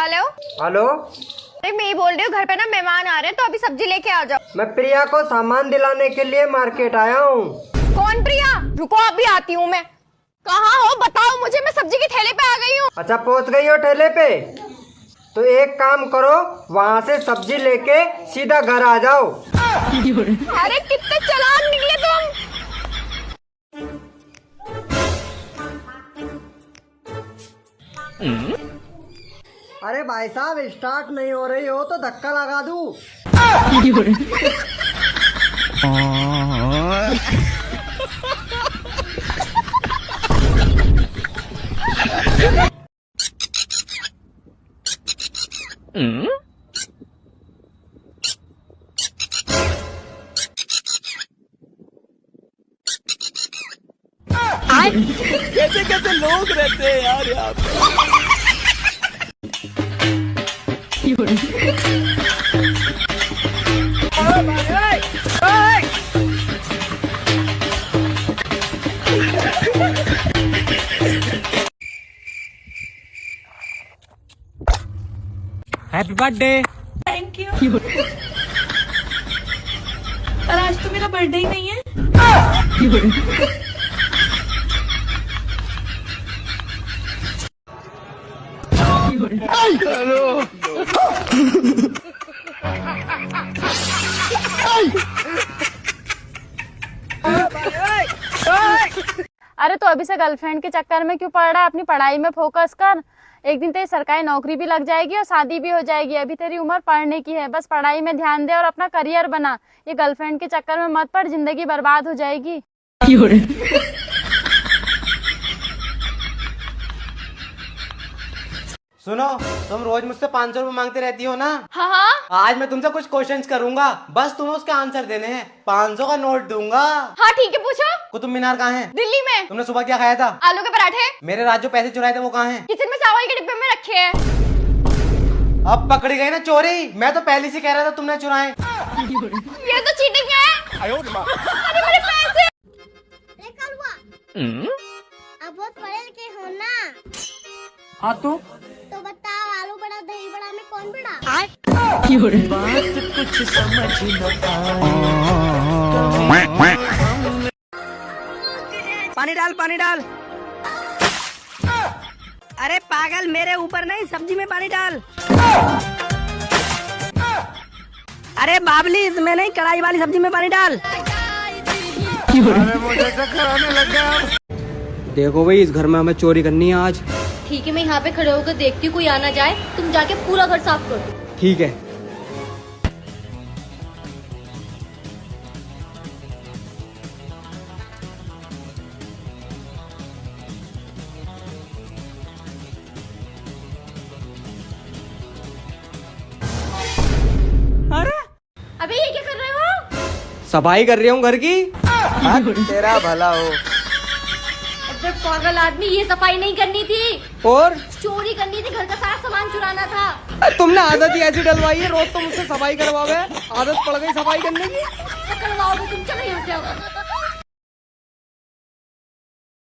Hello hello. अरे मैं ही बोल रही हूँ, घर पे ना मेहमान आ रहे हैं तो अभी सब्जी लेके आ जाओ। मैं प्रिया को सामान दिलाने के लिए मार्केट आया हूँ। कौन प्रिया? रुको अभी आती हूँ मैं। कहाँ हो बताओ मुझे, मैं सब्जी के ठेले पे आ गई हूँ। अच्छा पहुँच गई हो ठेले पे? तो एक काम करो, वहाँ से सब्जी लेके सीधा घर आ जाओ। अरे कितने चालाक निकले तुम। अरे भाई साहब स्टार्ट नहीं हो रही हो तो धक्का लगा दूँ। कैसे कैसे लोग रहते हैं यार यहाँ पे। Happy birthday. Thank you. और आज तो मेरा बर्थडे ही नहीं है। अरे तो अभी से गर्लफ्रेंड के चक्कर में क्यों पड़ रहा है? अपनी पढ़ाई में फोकस कर। एक दिन तेरी सरकारी नौकरी भी लग जाएगी और शादी भी हो जाएगी। अभी तेरी उम्र पढ़ने की है, बस पढ़ाई में ध्यान दे और अपना करियर बना। ये गर्लफ्रेंड के चक्कर में मत पड़, जिंदगी बर्बाद हो जाएगी। सुनो, तुम रोज मुझसे 500 रुपए मांगते रहती हो ना। हाँ आज मैं तुमसे कुछ क्वेश्चंस करूंगा, बस तुम्हें उसके आंसर देने हैं। 500 का नोट दूंगा। हाँ ठीक है, पूछो। कुतुब मीनार कहाँ है? दिल्ली में। तुमने सुबह क्या खाया था? आलू के पराठे। मेरे रात जो पैसे चुराए थे वो कहाँ हैं? किचन में चावल के डिब्बे में रखे हैं। अब पकड़ी गई ना चोरी। मैं तो पहले से कह रहा था तुमने चुराए। ये तो चीटिंग है। अरे मेरे पैसे। अब बहुत पढ़े लिखे हो ना। हाँ तो बताओ, आलू बड़ा दही बड़ा में कौन बड़ा? पानी डाल पानी डाल। अरे पागल, मेरे ऊपर नहीं, सब्जी में पानी डाल। अरे बाबली, इसमें नहीं, कढ़ाई वाली सब्जी में पानी डाल। अरे मुझे चक्कर आने लग गया। देखो भाई, इस घर में हमें चोरी करनी है आज। ठीक है, मैं यहाँ पे खड़े होकर देखती हूँ कोई आना जाए, तुम जाके पूरा घर साफ कर दो। ठीक है। अबे ये क्या कर रहे हो? सफाई कर रही हूँ घर की। तेरा भला हो। अबे पागल आदमी, ये सफाई नहीं करनी थी, और चोरी करनी थी, घर का सारा सामान चुराना था। तुमने आदत ही ऐसी डलवाई है, रोज तो मुझसे सफाई करवाओगे। आदत पड़ गई सफाई करने की। करवाओगे तुम, चलो यहाँ से।